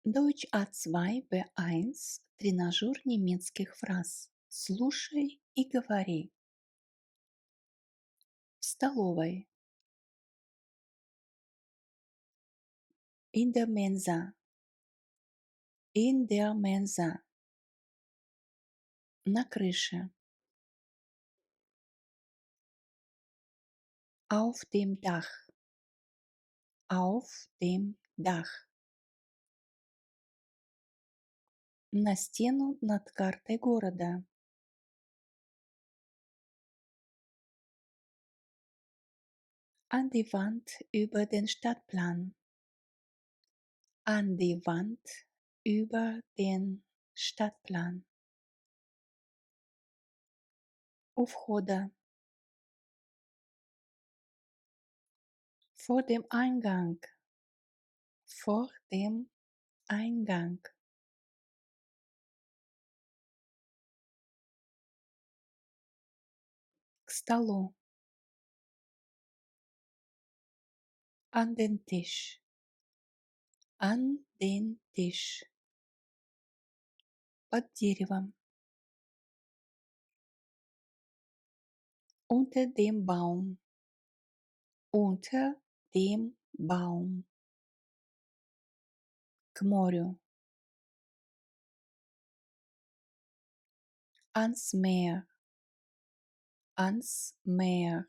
Deutsch A2 B1 тренажер немецких фраз. Слушай и говори. В столовой. In der Mensa. In der Mensa. На крыше. Auf dem Dach. Auf dem Dach. На стену над картой города. An die Wand über den Stadtplan. An die Wand über den Stadtplan. У входа. Vor dem Eingang. Vor dem Eingang. К столу. An den Tisch. An den Tisch. Под деревом. Unter dem Baum. Unter dem Baum. К морю. Ans Meer. Ans Meer.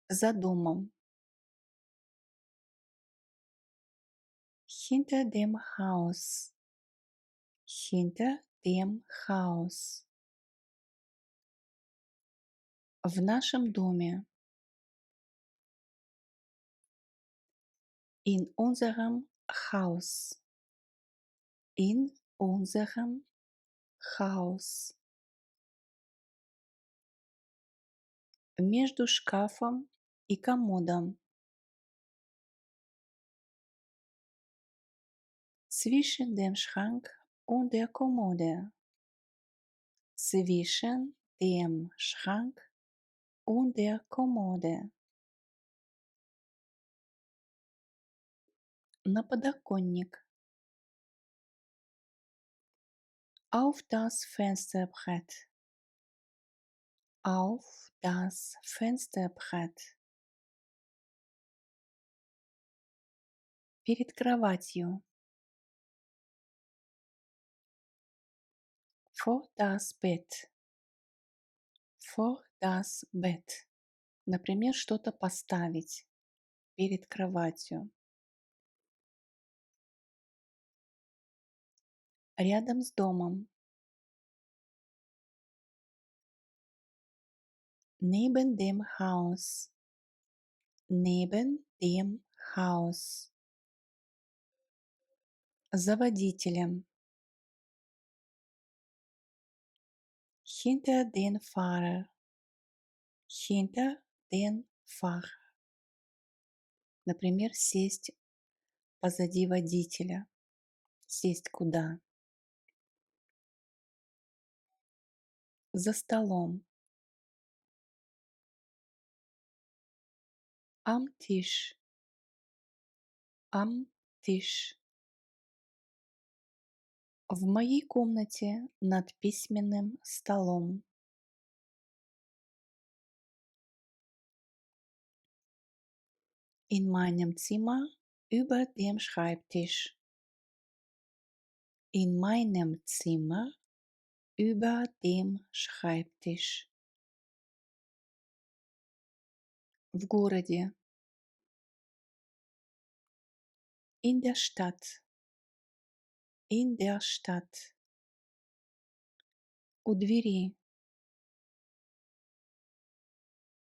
За домом. Hinter dem Haus. Hinter dem Haus. В нашем доме. In unserem Haus. In unserem Haus. Между шкафом и комодом. Zwischen dem Schrank und der Kommode. Zwischen dem Schrank und der Kommode. На подоконник. Auf das Fensterbrett. Auf das Fensterbrett. Перед кроватью. Vor das Bett. Vor das Bett. Например, что-то поставить перед кроватью. Рядом с домом. Neben dem Haus. Neben dem Haus. За водителем. Hinter den Fahrer. Hinter den Fahrer. Например, сесть позади водителя. Сесть куда? За столом. Am Tisch. Am Tisch. В моей комнате над письменным столом. In meinem Zimmer über dem Schreibtisch. In meinem Zimmer über dem Schreibtisch. В городе. In der Stadt. In der Stadt. У двери.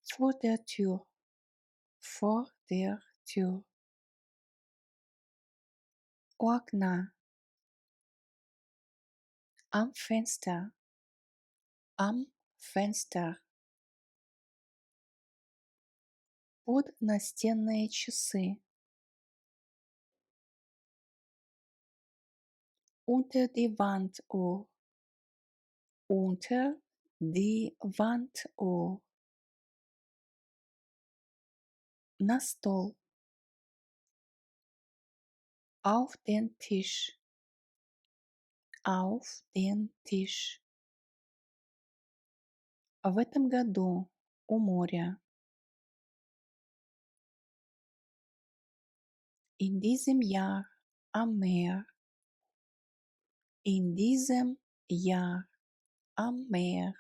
Vor der Tür. Vor der Tür. У окна. Am Fenster. Am Fenster. Под настенные часы. Unter die Wanduhr. Unter die Wanduhr. На стол. Auf den Tisch. Auf den Tisch. В этом году у моря. In diesem Jahr am Meer. In diesem Jahr am Meer.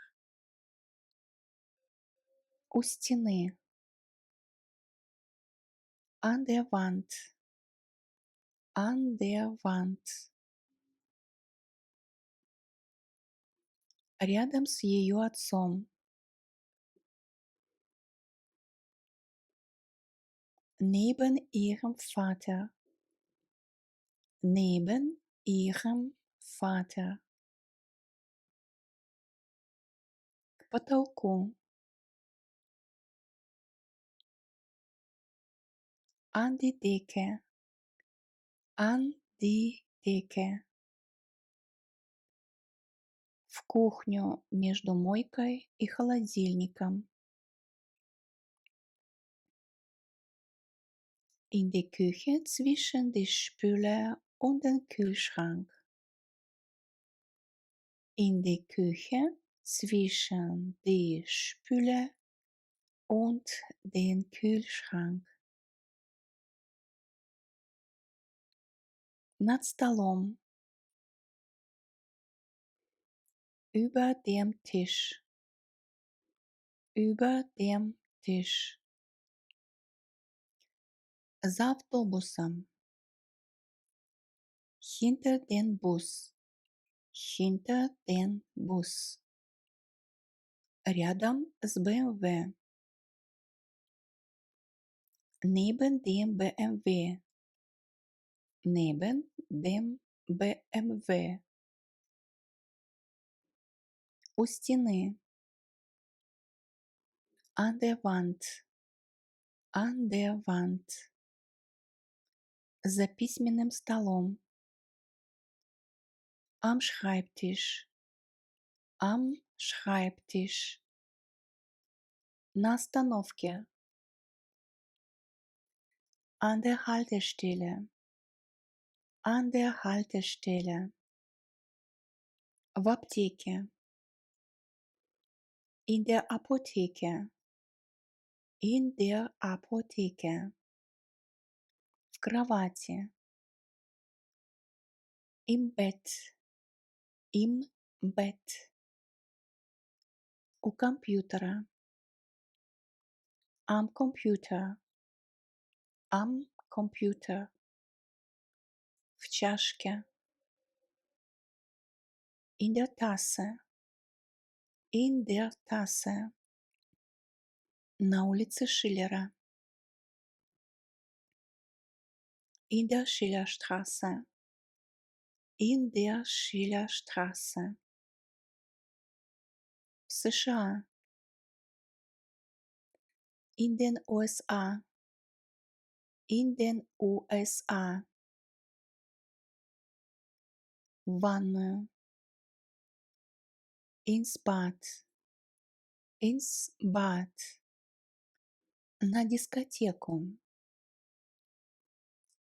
У стены. An der Wand. An der Wand. Рядом с ее отцом. Neben ihrem Vater. Neben ihrem Vater. К потолку. An die Decke. An die Decke. В кухню между мойкой и холодильником. In die Küche zwischen die Spüle und den Kühlschrank. In die Küche zwischen die Spüle und den Kühlschrank. Над столом. Über dem Tisch. Über dem Tisch. За автобусом. Hinter den Bus. Hinter den Bus. Рядом с БМВ. Neben dem BMW. Neben dem BMW. У стены. An der Wand. An der Wand. За письменным столом. Am Schreibtisch. Am Schreibtisch. На остановке. An der Haltestelle. An der Haltestelle. В аптеке. In der Apotheke. In der Apotheke. В кровати. Im Bett. Im Bett. У компьютера. Am Computer. Am Computer. В чашке. In der Tasse. In der Tasse. На улице Шиллера. In der Schillerstraße. In der Schillerstraße. В США. In den USA. In den USA. В ванную. Ins Bad. Ins Bad. На дискотеку.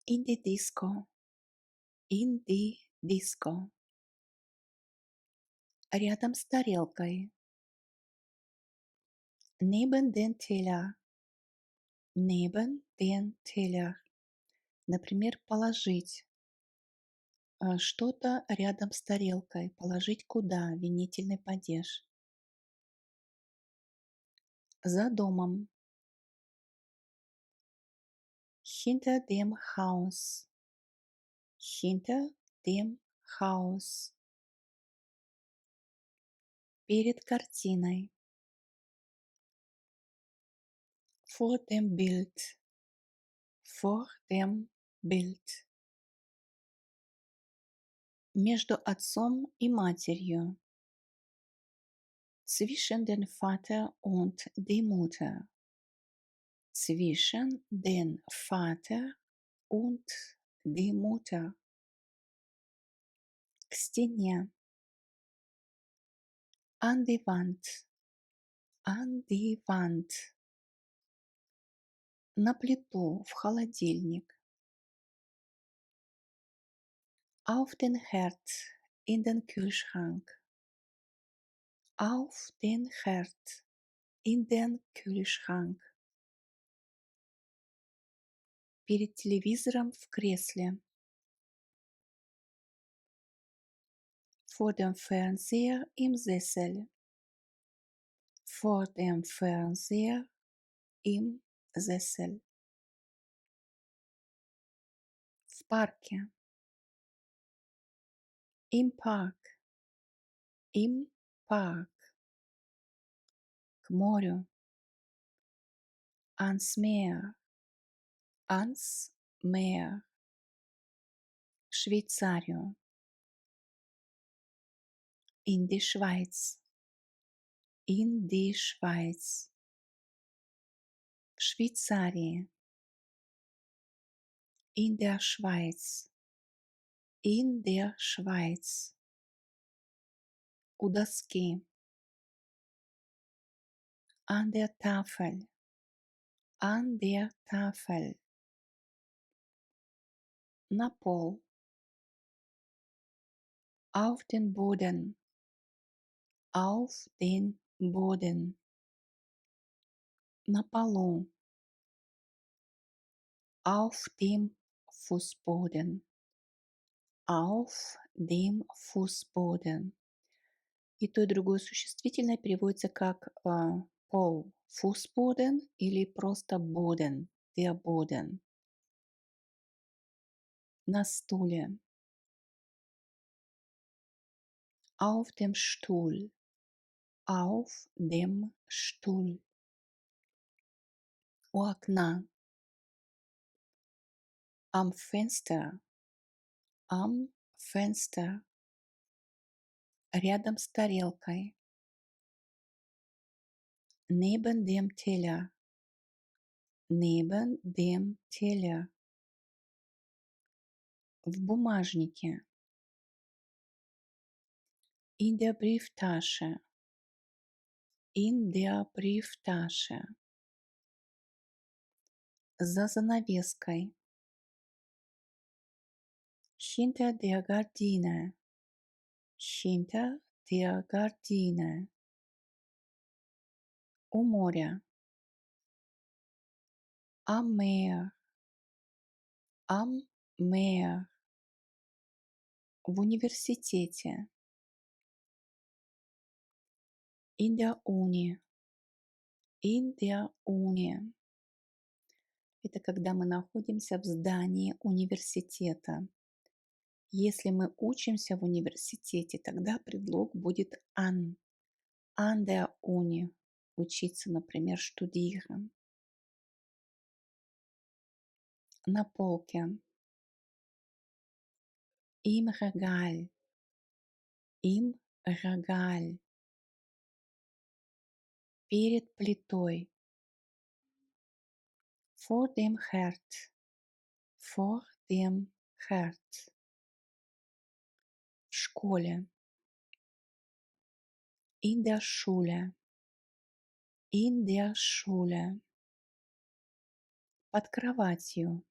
In die Disco. In die Disco. Рядом с тарелкой. Neben den Teller. Neben den Teller. Например, положить что-то рядом с тарелкой. Положить куда? Винительный падеж. За домом. Hinter dem Haus. Hinter dem Haus. Перед картиной. Vor dem Bild. Vor dem Bild. Между отцом и матерью. Zwischen den Vater und die Mutter. Zwischen den Vater und die Mutter. К стене. An die Wand. An die Wand. На плиту, в холодильник. Auf den Herd, in den Kühlschrank. Auf den Herd, in den Kühlschrank. Перед телевизором в кресле. Vor dem Fernseher im Sessel. Vor dem Fernseher im Sessel. В парке. Im Park. Im Park. К морю. Ans Meer. Ans Meer. В Швейцарию. In die Schweiz. In die Schweiz. В Швейцарии. In der Schweiz. In der Schweiz. У доски. An der Tafel. An der Tafel. На пол. Auf den Boden. Auf den Boden. На полу. Auf dem Fußboden. Auf dem Fußboden. И то, и другое существительное переводится как пол, Fußboden или просто Boden, der Boden. На стуле. Auf dem Stuhl. Auf dem Stuhl. У окна. Am Fenster. Am Fenster. Рядом с тарелкой. Neben dem Teller. Neben dem Teller. В бумажнике. In der Brieftasche. In der Brieftasche. За занавеской. Hinter der Gardine. Hinter der Gardine. У моря. Am Meer. Am Meer. В университете. In der Uni. In der Uni. Это когда мы находимся в здании университета. Если мы учимся в университете, тогда предлог будет an. An der Uni. Учиться, например, studieren. На полке. Im Regal. Im Regal. Перед плитой. Vor dem Herd. Vor dem Herd. В школе. In der Schule. In der Schule. Под кроватью.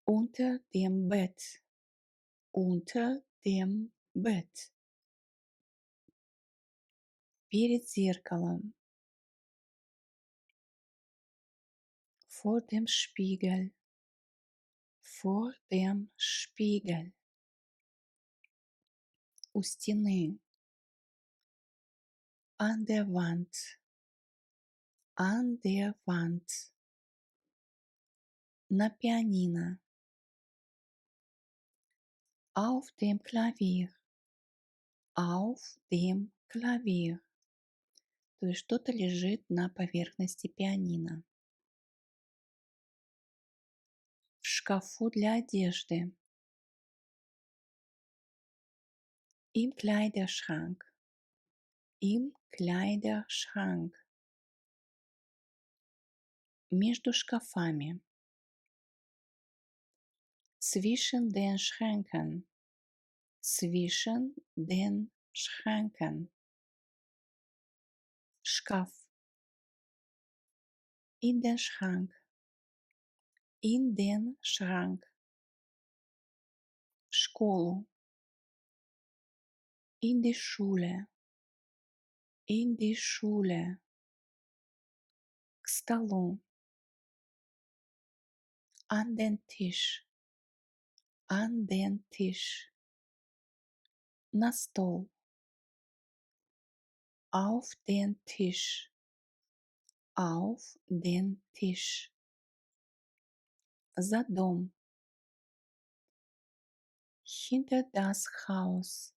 Unter dem Bett. Unter dem Bett. Перед зеркалом. Vor dem Spiegel. Vor dem Spiegel. У стены. An der Wand. An der Wand. На пианино. Auf dem Klavier. Auf dem Klavier. То есть что-то лежит на поверхности пианино. В шкафу для одежды. Im Kleiderschrank. Im Kleiderschrank. Между шкафами. Zwischen den Schränken. Zwischen den Schränken. Шкаф. In den Schrank. In den Schrank. школу, in die Schule, in die Schule, к столу, an den Tisch, an den Tisch, на стол, auf den Tisch, auf den Tisch, за дом, hinter das Haus,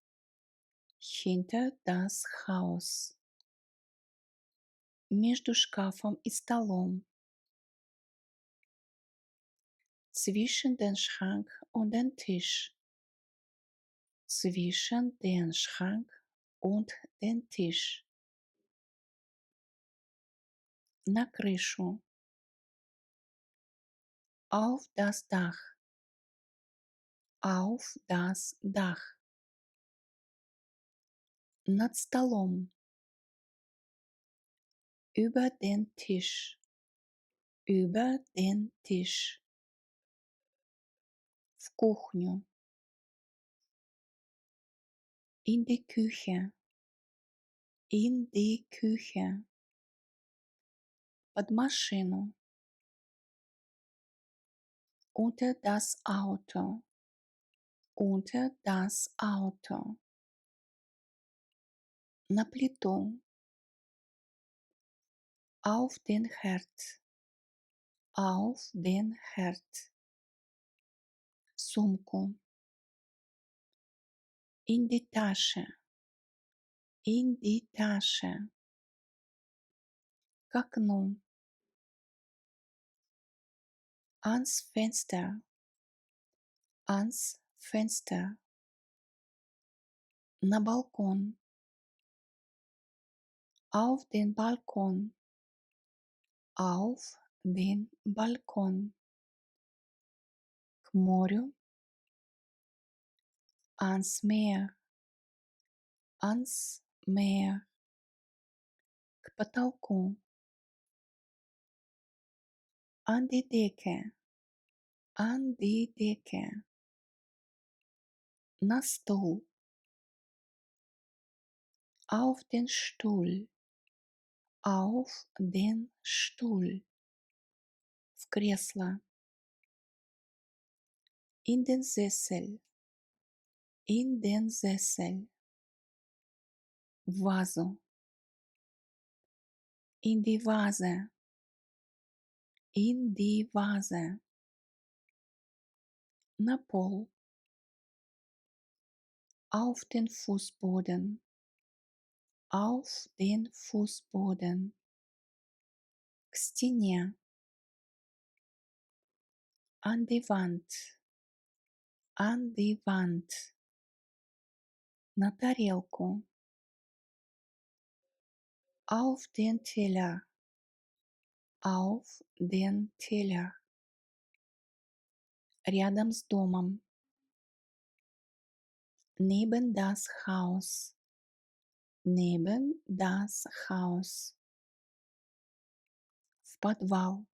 hinter das Haus, между шкафом и столом, zwischen den Schrank und den Tisch, zwischen den Schrank und den Tisch, на крышу, auf das Dach, auf das Dach, над столом, über den Tisch, über den Tisch, в кухню, in die Küche, in die Küche, под машину, unter das Auto, unter das Auto, на плиту, auf den Herd, auf den Herd, в сумку, in die Tasche, in die Tasche, к окну, ans Fenster, ans Fenster, на балкон, auf den Balkon, auf den Balkon, к морю, ans Meer, ans Meer, к потолку, an die Decke, an die Decke, на стол, auf den Stuhl, auf den Stuhl, в кресло, in den Sessel, in den Sessel, в вазу, in die Vase, in die Vase, на пол, auf den Fußboden, auf den Fußboden, к стене, an die Wand, an die Wand, на тарелку, auf den Teller, auf den Teller, рядом с домом, neben das Haus, neben das Haus, в подвал,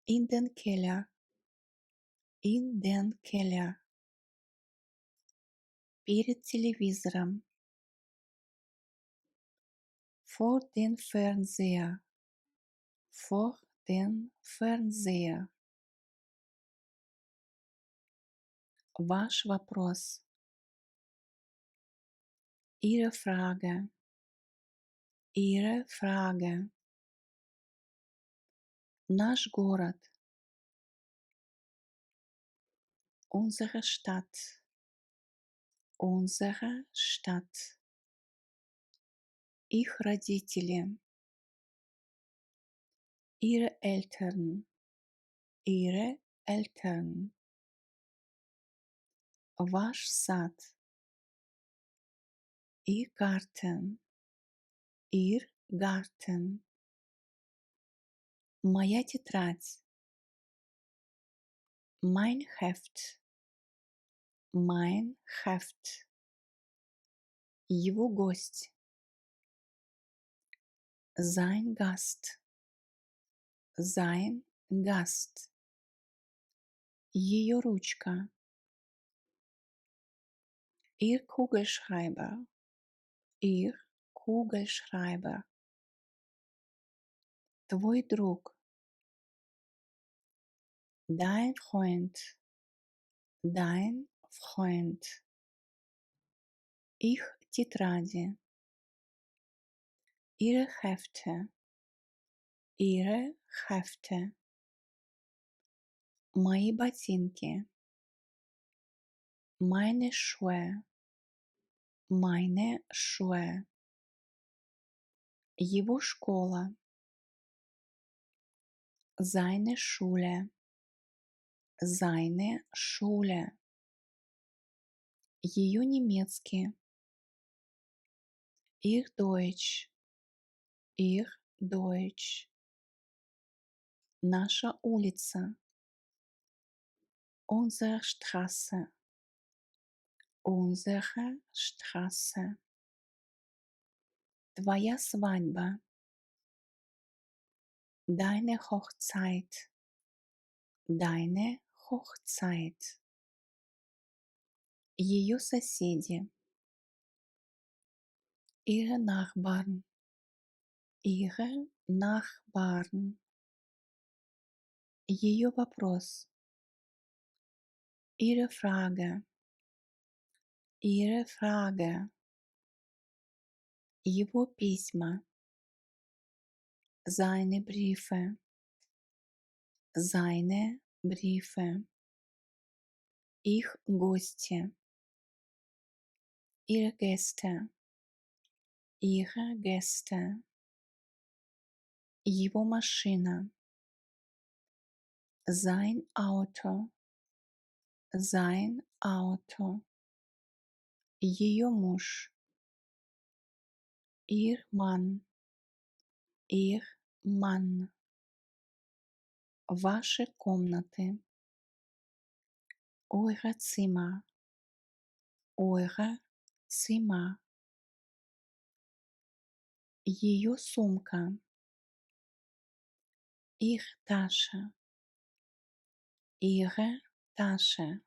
in den Keller, in den Keller, перед телевизором, vor den Fernseher, vor den Fernseher. Ваш вопрос, Ihre Frage, Ihre Frage. Наш город, unsere Stadt, unsere Stadt. Их родители, ihre Eltern, ihre Eltern. Ваш сад, Ihr Garten, Ihr Garten. Моя тетрадь, mein Heft, mein Heft. Его гость, sein Gast, sein Gast. ее ручка, ihr Kugelschreiber, ihr Kugelschreiber, твой друг, dein Freund, dein Freund, их тетради, ihre Hefte, ihre Hefte, мои ботинки, meine Schuhe, meine Schuhe, его школа, seine Schule, seine Schule, ее немецкий, ihr Deutsch, ihr Deutsch, наша улица, unsere Straße, unsere Straße, твоя свадьба, deine Hochzeit, deine Hochzeit, ее соседи, ihre Nachbarn, ihre Nachbarn, ее вопрос, ihre Frage, ihre Frage, его письма, seine Briefe, seine Briefe, их гости, ihre Gäste, ihre Gäste, его машина, sein Auto, sein Auto, ее муж, ihr Mann, ihr Mann, ваши комнаты, eure Zimmer, eure Zimmer, ее сумка, ihre Tasche, ihre Tasche,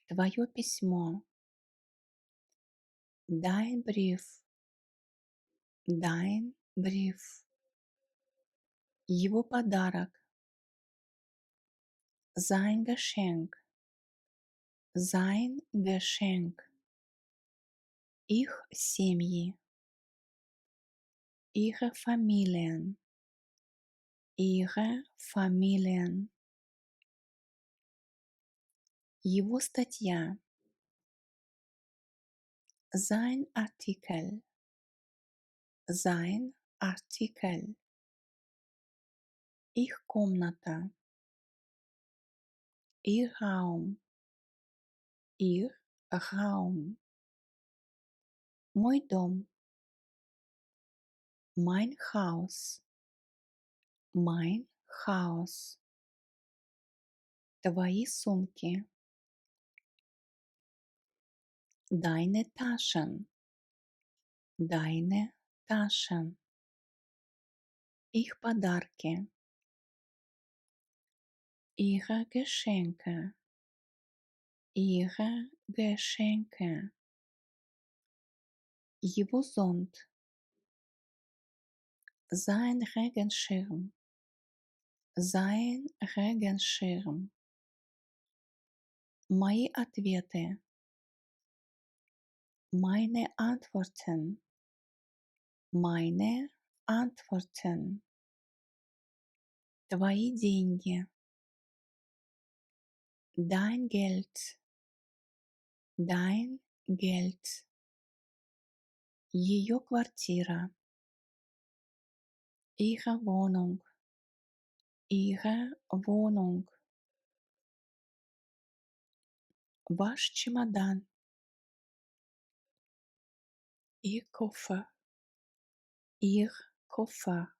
твое письмо, dein Brief, dein Brief, его подарок, sein Geschenk, sein Geschenk, их семьи, ihre Familien, ihre Familien, его статья, sein Artikel, sein Artikel, их комната, ihr Raum, ihr Raum, мой дом, mein Haus, mein Haus, твои сумки, deine Taschen, deine Taschen, их подарки, ihre Geschenke, ihre Geschenke, его зонт, sein Regenschirm, sein Regenschirm, мои ответы, meine Antworten, meine Antworten, твои деньги, dein Geld, dein Geld, ее квартира, ihre Wohnung, ihre Wohnung, ваш чемодан, ihr Koffer, ihr Koffer,